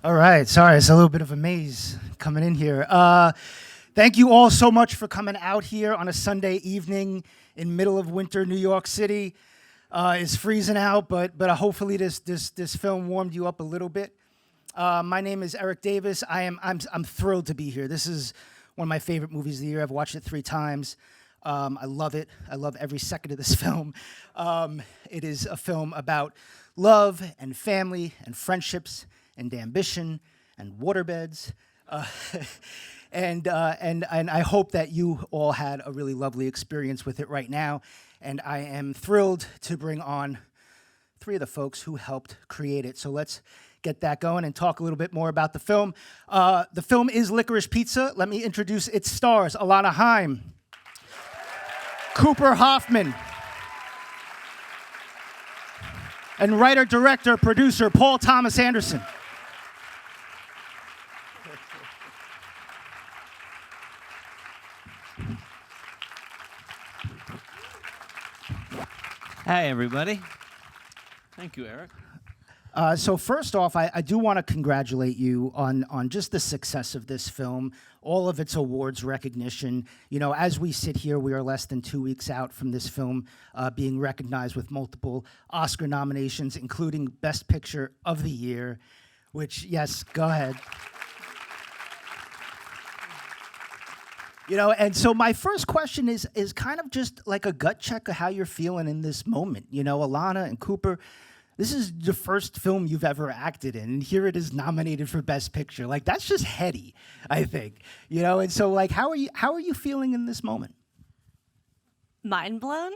All right, sorry, it's a little bit of a maze coming in here. Thank you all so much for coming out here on a Sunday evening in middle of winter New York City. It's freezing out, but hopefully this film warmed you up a little bit. My name is Eric Davis. I'm thrilled to be here. This is one of my favorite movies of the year. I've watched it 3 times. I love it. I love every second of this film. It is a film about love and family and friendships and ambition and waterbeds. Uh, and I hope that you all had a really lovely experience with it right now. And I am thrilled to bring on 3 of the folks who helped create it. So let's get that going and talk a little bit more about the film. The film is Licorice Pizza. Let me introduce its stars: Alana Haim, Cooper Hoffman, and writer, director, producer Paul Thomas Anderson. Hi, everybody. Thank you, Eric. So first off, I do want to congratulate you on just the success of this film, all of its awards recognition. You know, as we sit here, we are less than 2 weeks out from this film being recognized with multiple Oscar nominations, including Best Picture of the Year, which, yes, go ahead. You know, and so my first question is kind of just like a gut check of how you're feeling in this moment. You know, Alana and Cooper, this is the first film you've ever acted in, and here it is nominated for Best Picture. Like, that's just heady, I think. You know, and so like, how are you feeling in this moment? Mind blown.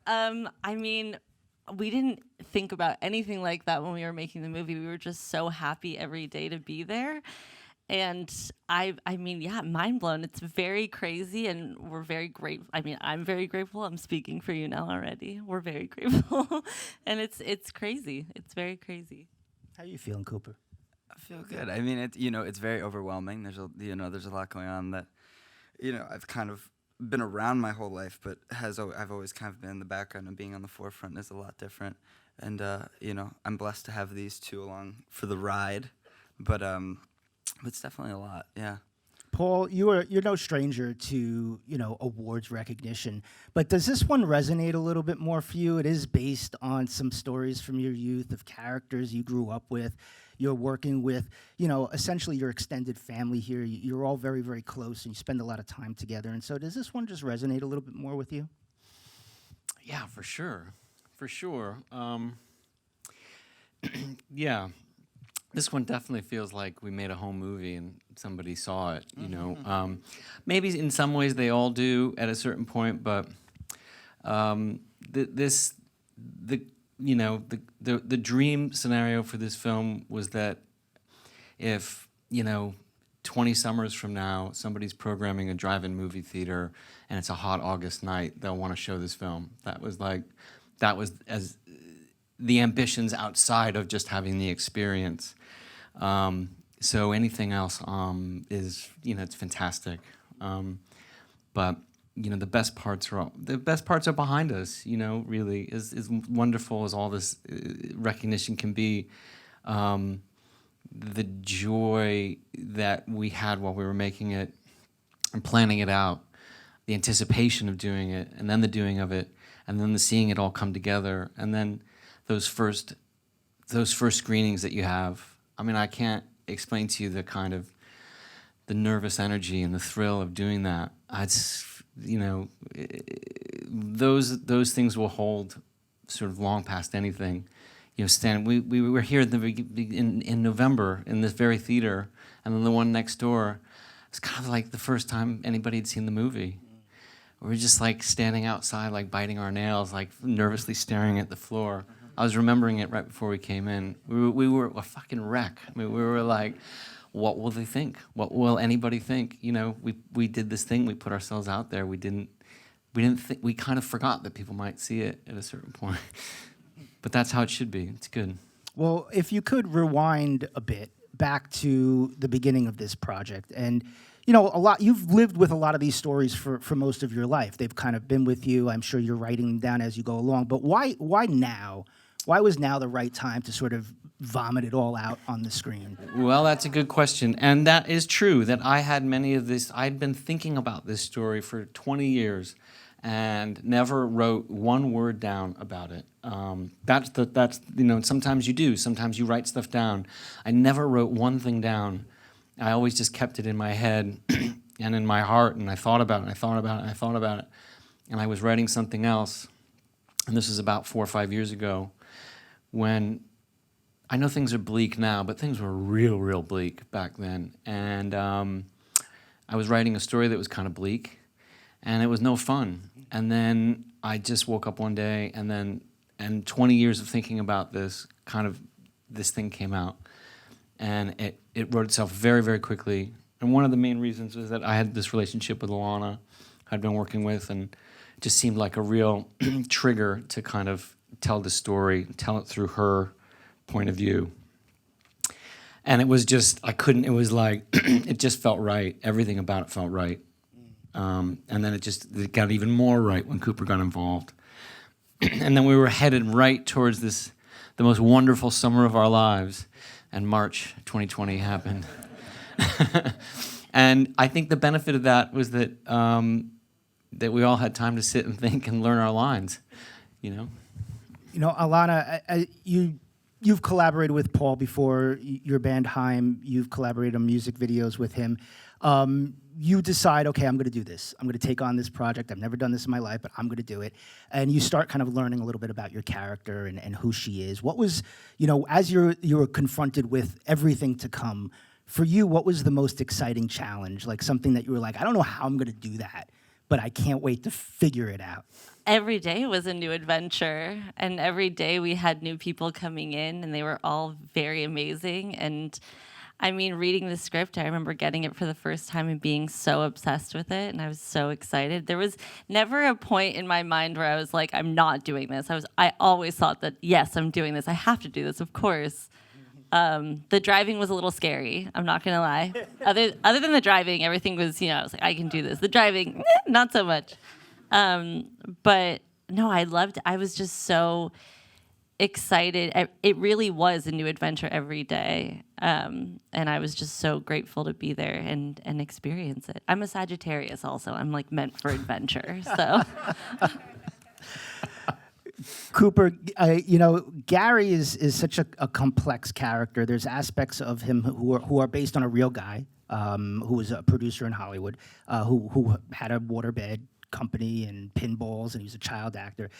I mean, we didn't think about anything like that when we were making the movie. We were just so happy every day to be there. And I mean, yeah, mind blown. It's very crazy, and we're very grateful. I mean, I'm very grateful. I'm speaking for you now already. We're very grateful, and it's crazy. It's very crazy. How are you feeling, Cooper? I feel good. I mean, it's very overwhelming. There's a lot going on that, I've kind of been around my whole life, but I've always kind of been in the background, and being on the forefront is a lot different. And I'm blessed to have these 2 along for the ride, but it's definitely a lot. Yeah. Paul, you're no stranger to, awards recognition, but does this one resonate a little bit more for you? It is based on some stories from your youth of characters you grew up with. You're working with, essentially your extended family here. You're all very, very close, and you spend a lot of time together. And so does this one just resonate a little bit more with you? Yeah, for sure. For sure. Yeah. This one definitely feels like we made a home movie and somebody saw it, you know. Maybe in some ways they all do at a certain point, but the dream scenario for this film was that if, 20 summers from now, somebody's programming a drive-in movie theater and it's a hot August night, they'll want to show this film. That was as the ambitions outside of just having the experience. So anything else is, it's fantastic. But the best parts are behind us. Really, as wonderful as all this recognition can be. The joy that we had while we were making it and planning it out, the anticipation of doing it, and then the doing of it, and then the seeing it all come together, and then those first screenings that you have. I mean, I can't explain to you the kind of the nervous energy and the thrill of doing that. Those things will hold sort of long past anything. Stan, we were here in November in this very theater, and then the one next door. It's kind of like the first time anybody had seen the movie. We were just like standing outside, like biting our nails, like nervously staring at the floor. I was remembering it right before we came in. We were a fucking wreck. I mean, we were like, what will they think? What will anybody think? We did this thing. We put ourselves out there. We kind of forgot that people might see it at a certain point. But that's how it should be. It's good. Well, if you could rewind a bit back to the beginning of this project, and you've lived with a lot of these stories for most of your life. They've kind of been with you. I'm sure you're writing them down as you go along. But why now? Why was now the right time to sort of vomit it all out on the screen? Well, that's a good question. And that is true, that I had many of this. I'd been thinking about this story for 20 years and never wrote one word down about it. That's sometimes you do. Sometimes you write stuff down. I never wrote one thing down. I always just kept it in my head and in my heart, and I thought about it, and I thought about it, and I thought about it. And I was writing something else, and this is about 4 or 5 years ago, when I know things are bleak now, but things were real bleak back then. And I was writing a story that was kind of bleak, and it was no fun. And then I just woke up one day, and 20 years of thinking about this, this thing came out. And it wrote itself very quickly. And one of the main reasons was that I had this relationship with Alana, I'd been working with, and it just seemed like a real trigger to kind of tell the story, tell it through her point of view. And it was just, it was like, it just felt right. Everything about it felt right. And then it got even more right when Cooper got involved. And then we were headed right towards the most wonderful summer of our lives. And March 2020 happened. And I think the benefit of that was that that we all had time to sit and think and learn our lines, Alana, you've collaborated with Paul before, your band Haim. You've collaborated on music videos with him. You decide, okay, I'm going to do this. I'm going to take on this project. I've never done this in my life, but I'm going to do it. And you start kind of learning a little bit about your character and who she is. What was, as you were confronted with everything to come, for you, what was the most exciting challenge? Like something that you were like, I don't know how I'm going to do that, but I can't wait to figure it out. Every day was a new adventure, and every day we had new people coming in, and they were all very amazing. And I mean, reading the script, I remember getting it for the first time and being so obsessed with it, and I was so excited. There was never a point in my mind where I was like, I'm not doing this. I always thought that, yes, I'm doing this. I have to do this, of course. The driving was a little scary, I'm not gonna lie. Other than the driving, everything was, I was like, I can do this. The driving, not so much. But no, I was just so excited. It really was a new adventure every day. And I was just so grateful to be there and experience it. I'm a Sagittarius also. I'm like meant for adventure, so. Cooper, Gary is such a complex character. There's aspects of him who are based on a real guy, who was a producer in Hollywood, who had a waterbed company and pinballs, and he was a child actor.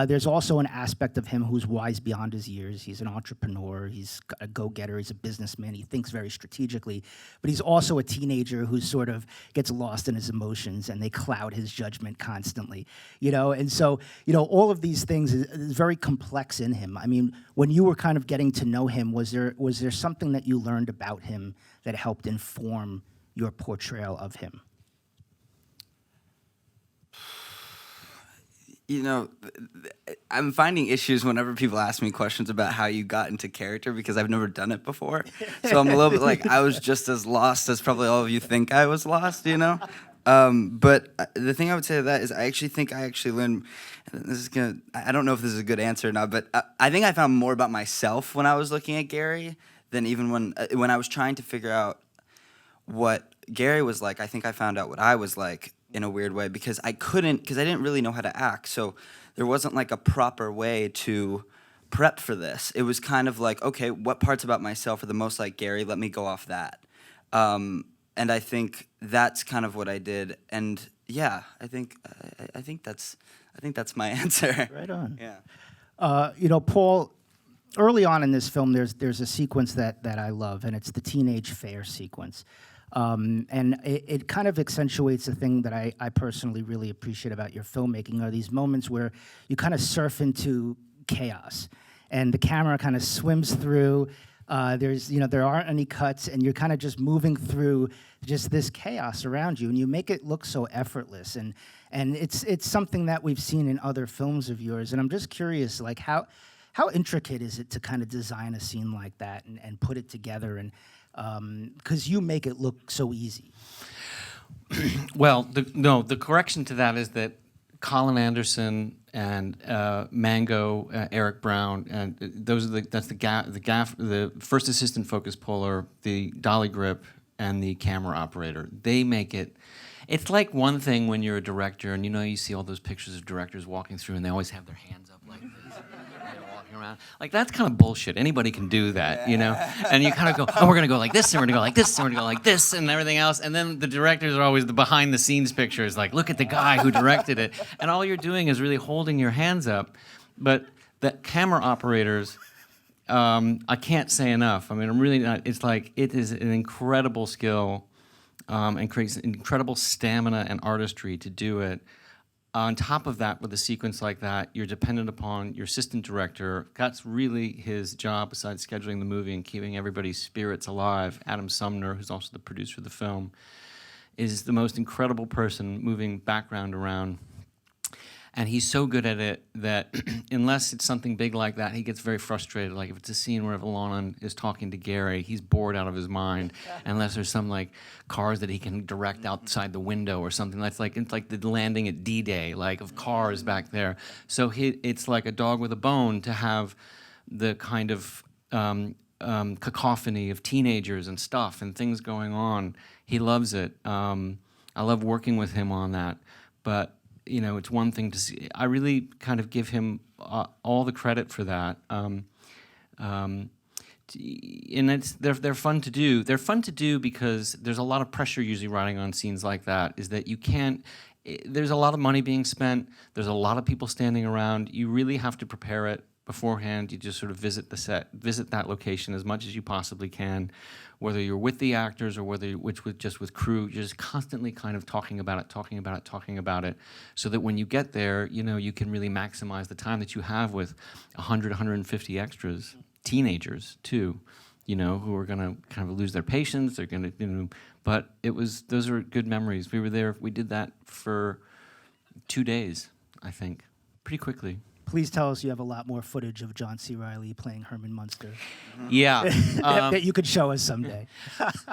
There's also an aspect of him who's wise beyond his years. He's an entrepreneur, he's a go-getter, he's a businessman, he thinks very strategically, but he's also a teenager who sort of gets lost in his emotions, and they cloud his judgment constantly, and so, all of these things is very complex in him. I mean, when you were kind of getting to know him, was there something that you learned about him that helped inform your portrayal of him? I'm finding issues whenever people ask me questions about how you got into character because I've never done it before. So I'm a little bit like, I was just as lost as probably all of you think I was lost, But the thing I would say to that is I think I learned, I don't know if this is a good answer or not, but I think I found more about myself when I was looking at Gary than even when I was trying to figure out what Gary was like. I think I found out what I was like in a weird way because I didn't really know how to act. So there wasn't like a proper way to prep for this. It was kind of like, okay, what parts about myself are the most like Gary? Let me go off that. And I think that's kind of what I did. And yeah, I think that's my answer. Right on. Yeah. Paul, early on in this film, there's a sequence that I love, and it's the teenage fair sequence. And it kind of accentuates the thing that I personally really appreciate about your filmmaking are these moments where you kind of surf into chaos, and the camera kind of swims through. There aren't any cuts, and you're kind of just moving through just this chaos around you, and you make it look so effortless. And it's something that we've seen in other films of yours. And I'm just curious, like how intricate is it to kind of design a scene like that and put it together and because you make it look so easy. Well, the correction to that is that Colin Anderson and Mango, Eric Brown, and that's the first assistant focus puller, the dolly grip, and the camera operator. They make it. It's like one thing when you're a director, and you see all those pictures of directors walking through, and they always have their hands up like this. They're walking around. Like, that's kind of bullshit. Anybody can do that, And you kind of go, oh, we're going to go like this, and we're going to go like this, and we're going to go like this, and everything else. And then the directors are always the behind-the-scenes pictures, like, look at the guy who directed it. And all you're doing is really holding your hands up. But the camera operators, I can't say enough. I mean, I'm really not. It's like, it is an incredible skill. And creates incredible stamina and artistry to do it. On top of that, with a sequence like that, you're dependent upon your assistant director. That's really his job, besides scheduling the movie and keeping everybody's spirits alive. Adam Sumner, who's also the producer of the film, is the most incredible person moving background around. And he's so good at it that unless it's something big like that, he gets very frustrated. Like if it's a scene where Alana is talking to Gary, he's bored out of his mind. Unless there's some like cars that he can direct outside the window or something. It's like the landing at D-Day, like of cars back there. So it's like a dog with a bone to have the kind of cacophony of teenagers and stuff and things going on. He loves it. I love working with him on that. But it's one thing to see. I really kind of give him all the credit for that. And they're fun to do. They're fun to do because there's a lot of pressure usually riding on scenes like that. Is that you can't. There's a lot of money being spent. There's a lot of people standing around. You really have to prepare it beforehand. You just sort of visit the set, visit that location as much as you possibly can, whether you're with the actors or whether just with crew. You're just constantly kind of talking about it, so that when you get there, you can really maximize the time that you have with 100, 150 extras, teenagers too, who are going to kind of lose their patience. They're going to, but those are good memories. We were there. We did that for 2 days, I think, pretty quickly. Please tell us you have a lot more footage of John C. Reilly playing Herman Munster. Yeah. That you could show us someday.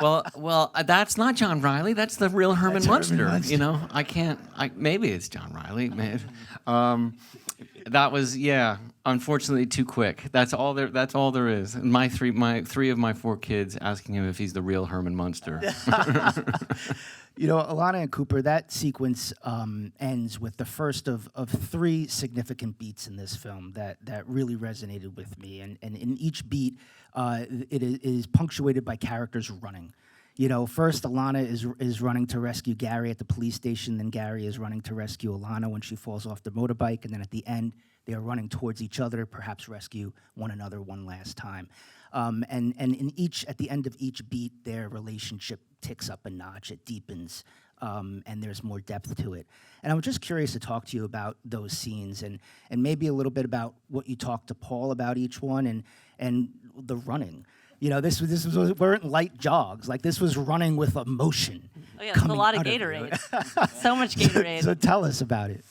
Well, that's not John Reilly. That's the real Herman That's Munster. Herman Munster. I can't. Maybe it's John Reilly. Maybe. That was unfortunately too quick. That's all there is. And my three of my 4 kids asking him if he's the real Herman Munster. Alana and Cooper, that sequence ends with the first of 3 significant beats in this film that really resonated with me. And in each beat, it is punctuated by characters running. First Alana is running to rescue Gary at the police station, then Gary is running to rescue Alana when she falls off the motorbike, and then at the end, they are running towards each other, perhaps rescue one another one last time. And at the end of each beat, their relationship ticks up a notch, it deepens, and there's more depth to it. And I'm just curious to talk to you about those scenes and maybe a little bit about what you talked to Paul about each one and the running. This weren't light jogs. Like, this was running with emotion. Oh yeah, it's a lot of Gatorade. So much Gatorade. So tell us about it.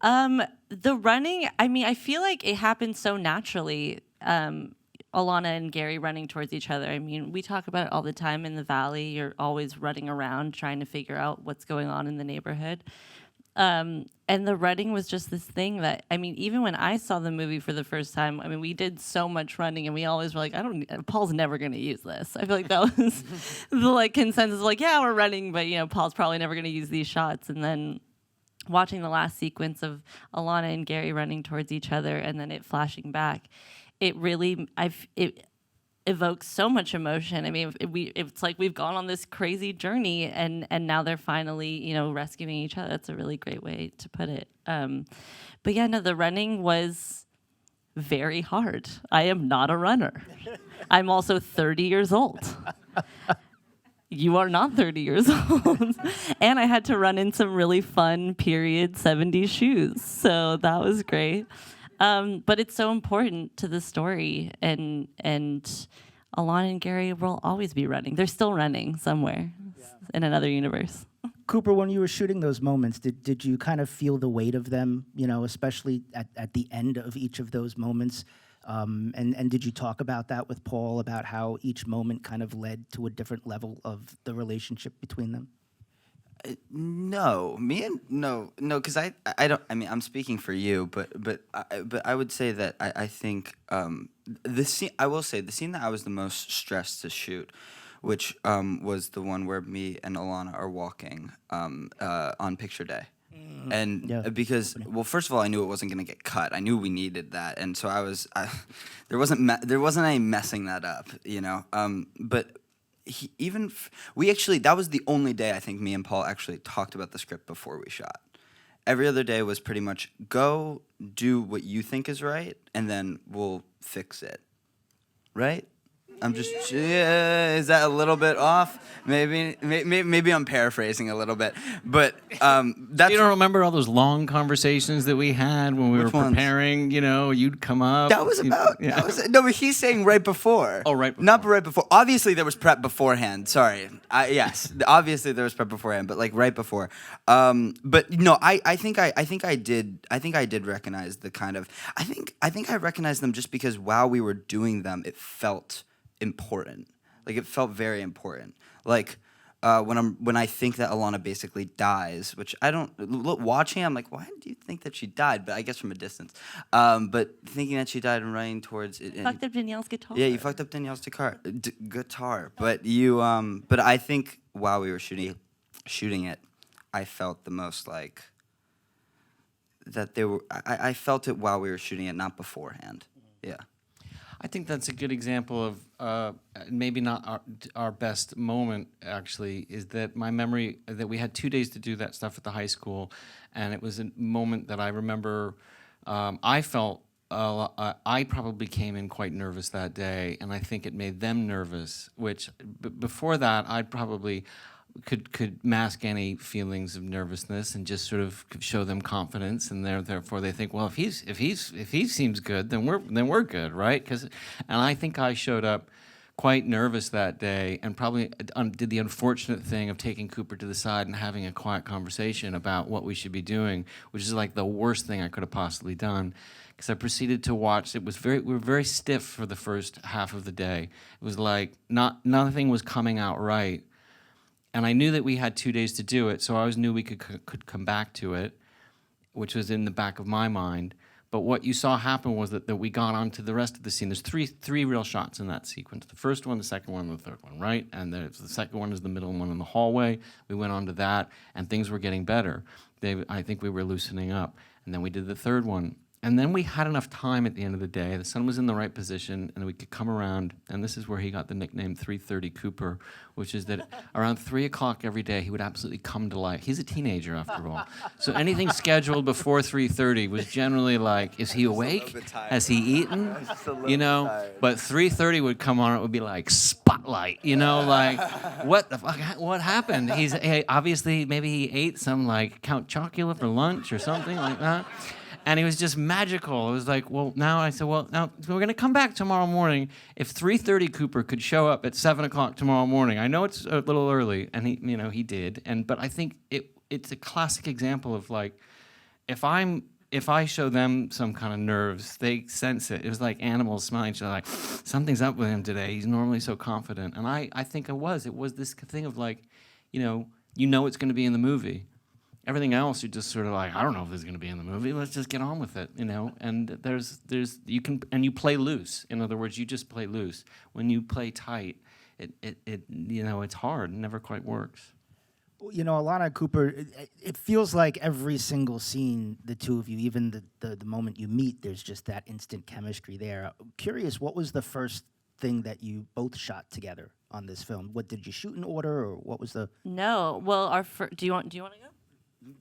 The running, I feel like it happened so naturally. Alana and Gary running towards each other. We talk about it all the time in the Valley. You're always running around trying to figure out what's going on in the neighborhood. And the running was just this thing that, even when I saw the movie for the first time, we did so much running and we always were like, Paul's never going to use this. I feel like that was the consensus, yeah, we're running, but Paul's probably never going to use these shots. And then watching the last sequence of Alana and Gary running towards each other and then it flashing back, it really, it evokes so much emotion. It's like we've gone on this crazy journey and now they're finally, rescuing each other. That's a really great way to put it. But yeah, no, the running was very hard. I am not a runner. I'm also 30 years old. You are not 30 years old. And I had to run in some really fun period 70s shoes. So that was great. But it's so important to the story, and Alana and Gary will always be running. They're still running somewhere in another universe. Cooper, when you were shooting those moments, did you kind of feel the weight of them, especially at the end of each of those moments? And did you talk about that with Paul, about how each moment kind of led to a different level of the relationship between them? No, because I don't. I mean, I'm speaking for you, but I would say that I think the scene. I will say the scene that I was the most stressed to shoot, which was the one where me and Alana are walking on picture day. And Yeah. because, well, first of all, I knew it wasn't going to get cut. I knew we needed that, and so there wasn't any messing that up, you know. But we actually, that was the only day I think me and Paul actually talked about the script before we shot. Every other day was pretty much go do what you think is right, and then we'll fix it. Right? I'm just, is that a little bit off? Maybe I'm paraphrasing a little bit, but that's. You don't remember all those long conversations that we had when we Which were ones? preparing? You know, you'd come up. That was about. Yeah. That was, no, but he's saying right before. Oh, right Not before. right before. Obviously, there was prep beforehand. Sorry. Yes, obviously there was prep beforehand, but like right before. But no, I think I did recognize the kind of. I think I recognized them just because while we were doing them, it felt important. Like it felt very important. Like. When I think that Alana basically dies, which I don't watching, I'm like, why do you think that she died? But I guess from a distance. But thinking that she died and running towards it. Fucked up Danielle's guitar. Yeah, you fucked up Danielle's guitar. But you, but I think while we were shooting it, I felt the most like that they were. I felt it while we were shooting it, not beforehand. Yeah. I think that's a good example of maybe not our best moment, actually, is that my memory that we had 2 days to do that stuff at the high school, and it was a moment that I remember I felt I probably came in quite nervous that day, and I think it made them nervous, which before that I probably could mask any feelings of nervousness and just sort of show them confidence, and therefore they think, well, if he seems good, then we're good, right? And I think I showed up quite nervous that day, and probably did the unfortunate thing of taking Cooper to the side and having a quiet conversation about what we should be doing, which is like the worst thing I could have possibly done. Because I proceeded to watch. We were very stiff for the first half of the day. It was like nothing was coming out right. And I knew that we had 2 days to do it, so I always knew we could come back to it, which was in the back of my mind. But what you saw happen was that we got on to the rest of the scene. There's three real shots in that sequence. The first one, the second one, and the third one, right? And the second one is the middle one in the hallway. We went on to that, and things were getting better. I think we were loosening up. And then we did the third one. And then we had enough time at the end of the day. The sun was in the right position, and we could come around. And this is where he got the nickname 3:30 Cooper, which is that around 3 o'clock every day, he would absolutely come to life. He's a teenager, after all. So anything scheduled before 3:30 was generally like, is he awake? Has he eaten? You know? But 3:30 would come on, it would be like spotlight, you know? Like, what the fuck? What happened? Obviously, maybe he ate some like Count Chocula for lunch or something like that. And it was just magical. It was like, well, now we're going to come back tomorrow morning. If 3:30 Cooper could show up at 7 o'clock tomorrow morning, I know it's a little early, and he did. But I think it's a classic example of like, if I show them some kind of nerves, they sense it. It was like animals smelling each other, like, something's up with him today. He's normally so confident. And I think it was this thing of like, you know it's going to be in the movie. Everything else, you're just sort of like, I don't know if this is going to be in the movie. Let's just get on with it, you know. And you play loose. In other words, you just play loose. When you play tight, it's hard. It never quite works. You know, Alana and Cooper, it feels like every single scene, the two of you, even the moment you meet, there's just that instant chemistry there. I'm curious, what was the first thing that you both shot together on this film? What did you shoot in order, or what was the? No, well, do you want to go?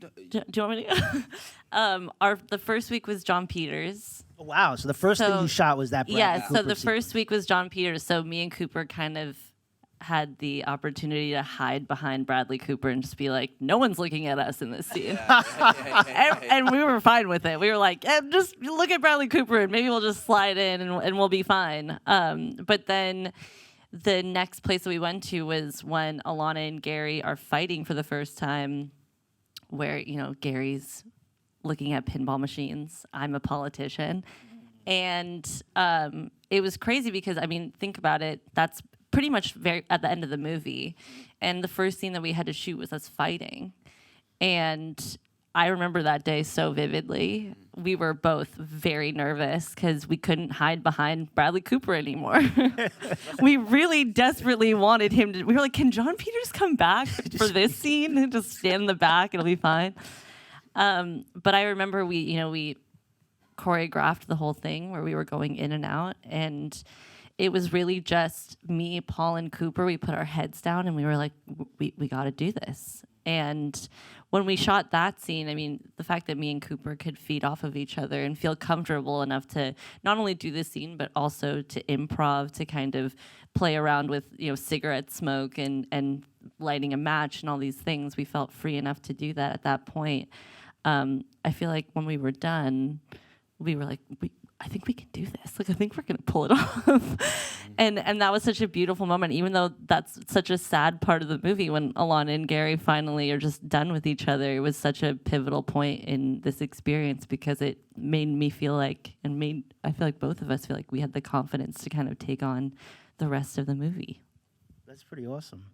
Do you want me to go? The first week was John Peters. Oh, wow, so the first thing you shot was that Bradley Yeah, so Cooper the sequence. first week was John Peters. So me and Cooper kind of had the opportunity to hide behind Bradley Cooper and just be like, no one's looking at us in this scene. And we were fine with it. We were like, just look at Bradley Cooper and maybe we'll just slide in and we'll be fine. But then the next place that we went to was when Alana and Gary are fighting for the first time, where, Gary's looking at pinball machines. I'm a politician. And it was crazy because, think about it. That's pretty much very at the end of the movie. And the first scene that we had to shoot was us fighting. And I remember that day so vividly. We were both very nervous because we couldn't hide behind Bradley Cooper anymore. We really desperately wanted him to. We were like, can John Peters come back for this scene and just stand in the back? It'll be fine. But I remember we choreographed the whole thing where we were going in and out, and it was really just me, Paul, and Cooper. We put our heads down and we were like, we got to do this. And when we shot that scene, I mean, the fact that me and Cooper could feed off of each other and feel comfortable enough to not only do the scene, but also to improv, to kind of play around with, cigarette smoke and lighting a match and all these things. We felt free enough to do that at that point. I feel like when we were done, we were like, I think we can do this. Like, I think we're gonna pull it off. and that was such a beautiful moment, even though that's such a sad part of the movie when Alana and Gary finally are just done with each other. It was such a pivotal point in this experience because it made me feel like, I feel like both of us feel like we had the confidence to kind of take on the rest of the movie. That's pretty awesome.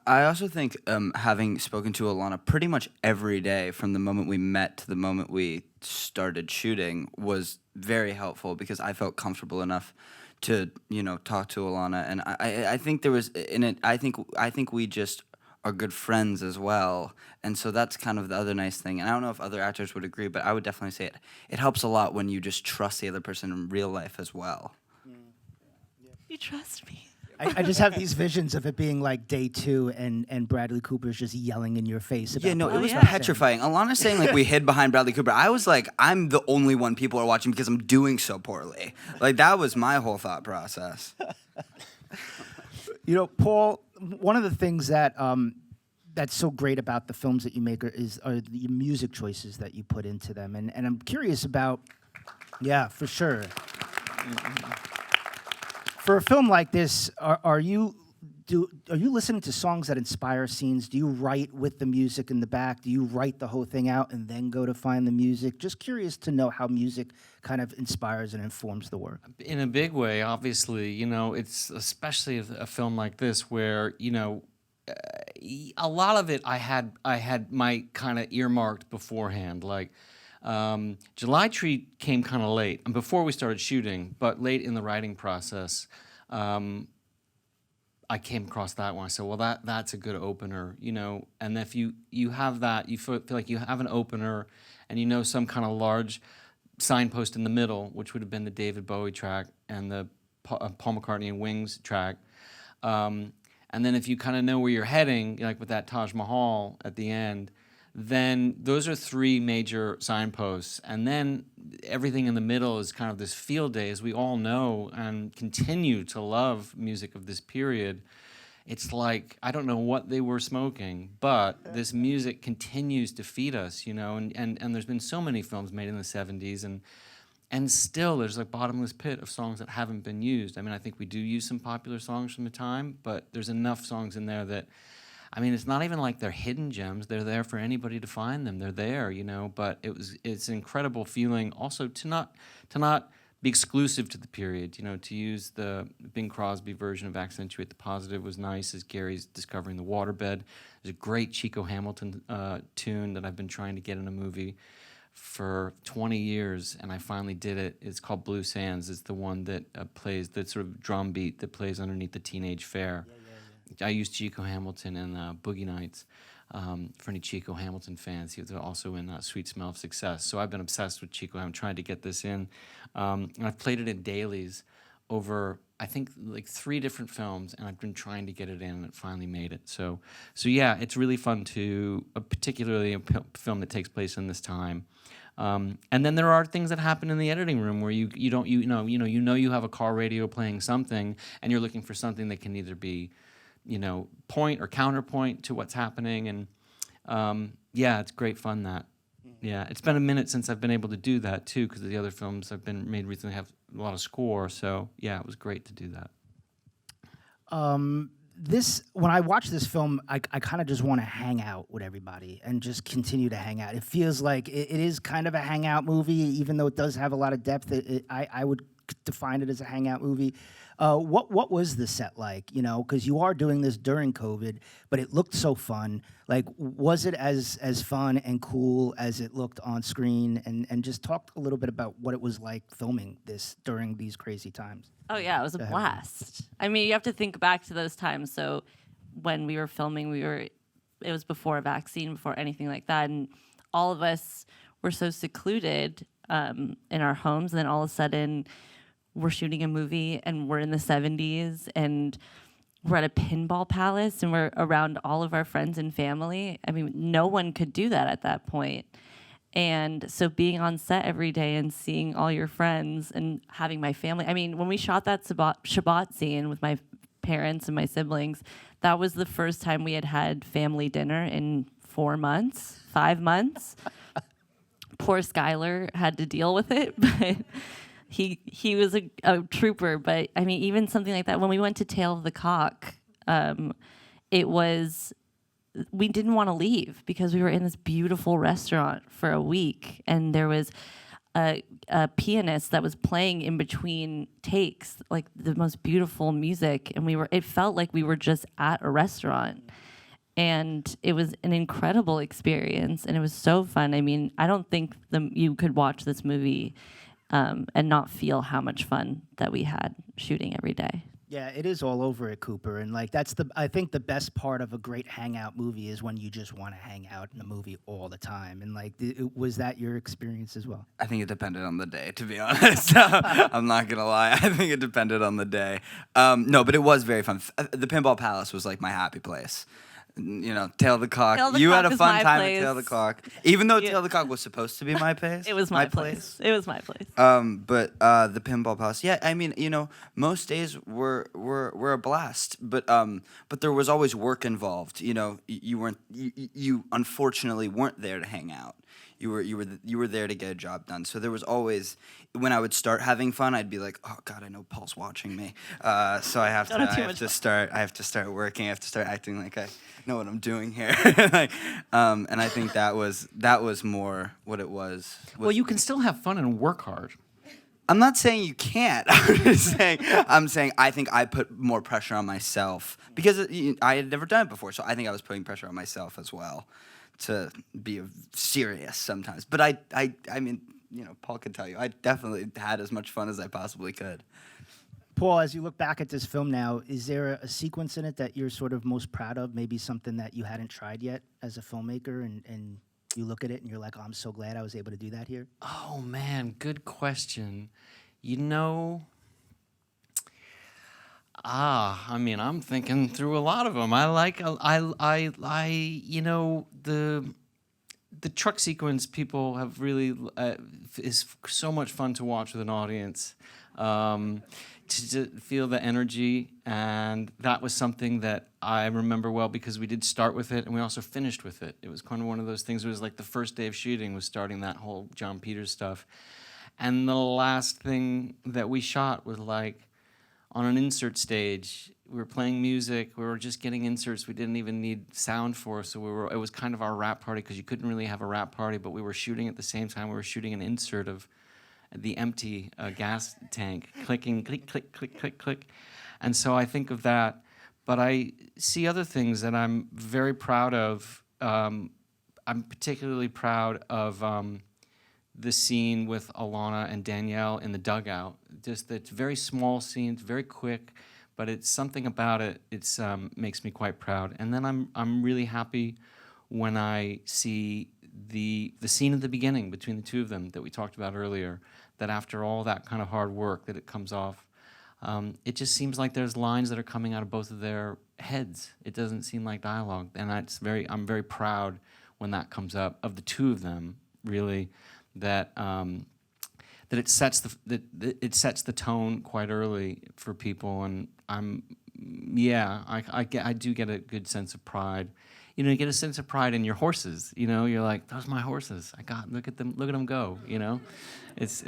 I also think having spoken to Alana pretty much every day from the moment we met to the moment we started shooting was very helpful because I felt comfortable enough to talk to Alana, and I think there was in it. I think we just are good friends as well, and so that's kind of the other nice thing. And I don't know if other actors would agree, but I would definitely say it helps a lot when you just trust the other person in real life as well. You trust me. I just have these visions of it being like day 2 and Bradley Cooper's just yelling in your face. About It was petrifying. Alana saying like we hid behind Bradley Cooper. I was like, I'm the only one people are watching because I'm doing so poorly. Like that was my whole thought process. Paul, one of the things that that's so great about the films that you make are the music choices that you put into them, and I'm curious about. Yeah, for sure. For a film like this, are you listening to songs that inspire scenes? Do you write with the music in the back? Do you write the whole thing out and then go to find the music? Just curious to know how music kind of inspires and informs the work. In a big way, obviously, it's especially a film like this where, a lot of it I had my kind of earmarked beforehand, like. July Tree came kind of late, and before we started shooting, but late in the writing process, I came across that one. I said, well, that's a good opener, and if you have that, you feel like you have an opener, and some kind of large signpost in the middle, which would have been the David Bowie track and the Paul McCartney and Wings track, and then if you kind of know where you're heading, like with that Taj Mahal at the end, then those are 3 major signposts. And then everything in the middle is kind of this field day, as we all know and continue to love music of this period. It's like, I don't know what they were smoking, but this music continues to feed us, and there's been so many films made in the 70s, and still there's like bottomless pit of songs that haven't been used. I mean, I think we do use some popular songs from the time, but there's enough songs in there that, it's not even like they're hidden gems. They're there for anybody to find them. They're there, but it's an incredible feeling also to not be exclusive to the period, to use the Bing Crosby version of Accentuate the Positive was nice as Gary's discovering the waterbed. There's a great Chico Hamilton tune that I've been trying to get in a movie for 20 years, and I finally did it. It's called Blue Sands. It's the one that plays, that sort of drum beat that plays underneath the Teenage Fair. I used Chico Hamilton in Boogie Nights. For any Chico Hamilton fans, he was also in Sweet Smell of Success. So I've been obsessed with Chico. I'm trying to get this in. And I've played it in dailies over, I think, like 3 different films, and I've been trying to get it in, and it finally made it. So yeah, it's really fun to, particularly a film that takes place in this time. And then there are things that happen in the editing room where you have a car radio playing something, and you're looking for something that can either be point or counterpoint to what's happening, and yeah, it's great fun. Yeah, it's been a minute since I've been able to do that too, because the other films I've been made recently have a lot of score. So yeah, it was great to do that. When I watch this film, I kind of just want to hang out with everybody and just continue to hang out. It feels like it is kind of a hangout movie, even though it does have a lot of depth. I would define it as a hangout movie. What was the set like? You know, because you are doing this during COVID, but it looked so fun. Like, was it as fun and cool as it looked on screen? And just talk a little bit about what it was like filming this during these crazy times. Oh yeah, it was a blast. I mean, you have to think back to those times. So when we were filming, it was before a vaccine, before anything like that, and all of us were so secluded in our homes. And then all of a sudden, we're shooting a movie, and we're in the 70s, and we're at a pinball palace, and we're around all of our friends and family. I mean, no one could do that at that point. And so being on set every day and seeing all your friends and having my family. I mean, when we shot that Shabbat scene with my parents and my siblings, that was the first time we had family dinner in 5 months. Poor Skylar had to deal with it, but he was a trooper. But I mean, even something like that, when we went to Tail of the Cock, we didn't want to leave because we were in this beautiful restaurant for a week, and there was a pianist that was playing in between takes, like the most beautiful music, and it felt like we were just at a restaurant. And it was an incredible experience, and it was so fun. I mean, I don't think you could watch this movie and not feel how much fun that we had shooting every day. Yeah, it is all over it, Cooper. And like I think the best part of a great hangout movie is when you just want to hang out in a movie all the time. And like, was that your experience as well? I think it depended on the day, to be honest. I'm not gonna lie. I think it depended on the day. No, but it was very fun. The Pinball Palace was like my happy place. You know, Tail of the Cock. You had a fun time at Tail of the Cock. Even though Tail of the Cock was supposed to be my place. It was my place. It was my place. But the Pinball Palace, yeah, I mean, you know, most days were a blast. But there was always work involved. You know, you unfortunately weren't there to hang out. You were there to get a job done. So there was always, when I would start having fun, I'd be like, oh God, I know Paul's watching me. So I have to start working. I have to start acting like I know what I'm doing here. And I think that was more what it was. Well, you can still have fun and work hard. I'm not saying you can't. I'm saying I think I put more pressure on myself because I had never done it before. So I think I was putting pressure on myself as well to be serious sometimes. But I mean, you know, Paul can tell you, I definitely had as much fun as I possibly could. Paul, as you look back at this film now, is there a sequence in it that you're sort of most proud of? Maybe something that you hadn't tried yet as a filmmaker, and you look at it and you're like, oh, I'm so glad I was able to do that here? Oh man, good question. You know, I mean, I'm thinking through a lot of them. You know, the truck sequence, people have really is so much fun to watch with an audience. To feel the energy, and that was something that I remember well because we did start with it and we also finished with it. It was kind of one of those things. It was like the first day of shooting was starting that whole John Peters stuff, and the last thing that we shot was like on an insert stage. We were playing music. We were just getting inserts. We didn't even need sound for, so it was kind of our rap party because you couldn't really have a rap party, but we were shooting at the same time. We were shooting an insert of the empty gas tank, clicking, click, click, click, click, click. And so I think of that, but I see other things that I'm very proud of. I'm particularly proud of the scene with Alana and Danielle in the dugout. Just that very small scene, very quick, but it's something about it. It's makes me quite proud. And then I'm really happy when I see the scene at the beginning between the two of them that we talked about earlier. That after all that kind of hard work, that it comes off. It just seems like there's lines that are coming out of both of their heads. It doesn't seem like dialogue, and I'm very proud when that comes up of the two of them. Really, that it sets the tone quite early for people, and I do get a good sense of pride. You know, you get a sense of pride in your horses. You know, you're like, those are my horses. Look at them go. You know, it's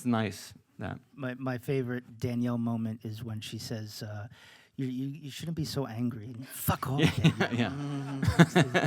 nice that. My favorite Danielle moment is when she says, You shouldn't be so angry. Fuck off. Yeah.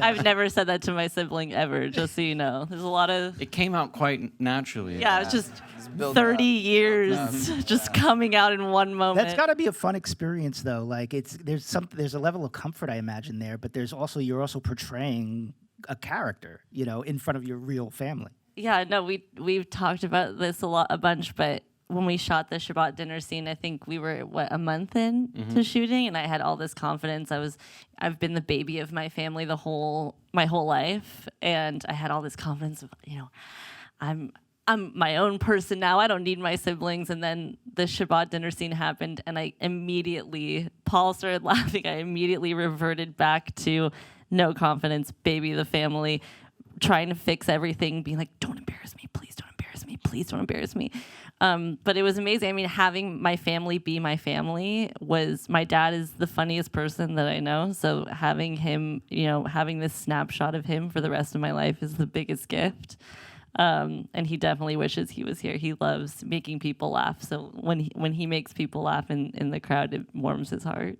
I've never said that to my sibling ever, just so you know. There's a lot of, It came out quite naturally. yeah, it's just built 30 up. years just coming out in one moment. That's got to be a fun experience, though. Like there's a level of comfort, I imagine, there, but you're also portraying a character, in front of your real family. Yeah, no, we've talked about this a bunch, but when we shot the Shabbat dinner scene, I think we were a month in to shooting, and I had all this confidence. I've been the baby of my family my whole life, and I had all this confidence of, I'm my own person now. I don't need my siblings. And then the Shabbat dinner scene happened, and Paul started laughing. I immediately reverted back to no confidence, baby of the family, trying to fix everything, being like, don't embarrass me, please don't embarrass me, please don't embarrass me. But it was amazing. I mean, having my family be my family my dad is the funniest person that I know. So having him, having this snapshot of him for the rest of my life is the biggest gift. And he definitely wishes he was here. He loves making people laugh. So when he makes people laugh in the crowd, it warms his heart.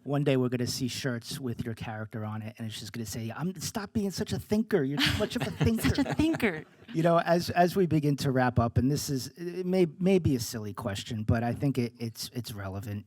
One day we're going to see shirts with your character on it, and it's just going to say, stop being such a thinker. You're too much of a thinker. Such a thinker. As we begin to wrap up, and it may be a silly question, but I think it's relevant.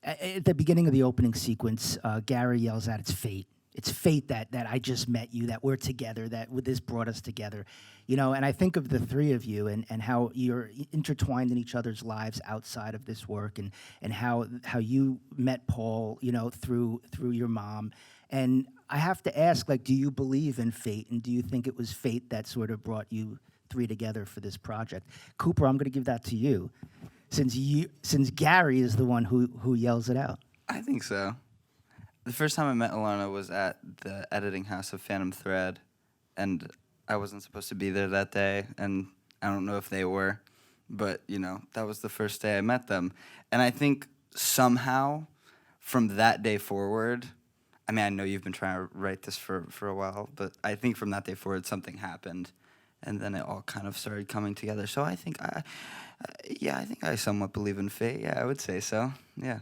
At the beginning of the opening sequence, Gary yells out, "It's fate. It's fate that I just met you, that we're together, that this brought us together." And I think of the three of you and how you're intertwined in each other's lives outside of this work, and how you met Paul, through your mom. And I have to ask, do you believe in fate, and do you think it was fate that sort of brought you three together for this project? Cooper, I'm going to give that to you, since Gary is the one who yells it out. I think so. The first time I met Alana was at the editing house of Phantom Thread, and I wasn't supposed to be there that day, and I don't know if they were, but, that was the first day I met them. And I think somehow from that day forward, I mean, I know you've been trying to write this for a while, but I think from that day forward something happened, and then it all kind of started coming together. So I think I somewhat believe in fate. Yeah, I would say so. Yeah.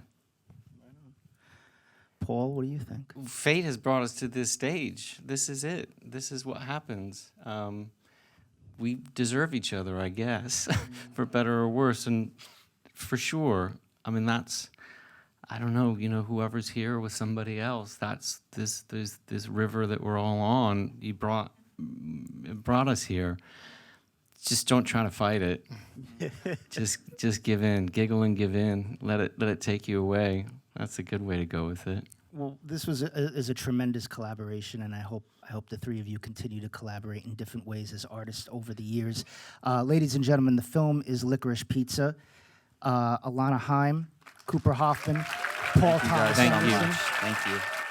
Paul, what do you think? Fate has brought us to this stage. This is it. This is what happens. We deserve each other, I guess, for better or worse. And for sure, I mean, I don't know, whoever's here with somebody else, that's this river that we're all on. It brought us here. Just don't try to fight it. just give in, giggle and give in. Let it take you away. That's a good way to go with it. Well, this is a tremendous collaboration, and I hope the three of you continue to collaborate in different ways as artists over the years. Ladies and gentlemen, the film is Licorice Pizza. Alana Haim, Cooper Hoffman, Paul Thomas. Thank you. Anderson. Thank you.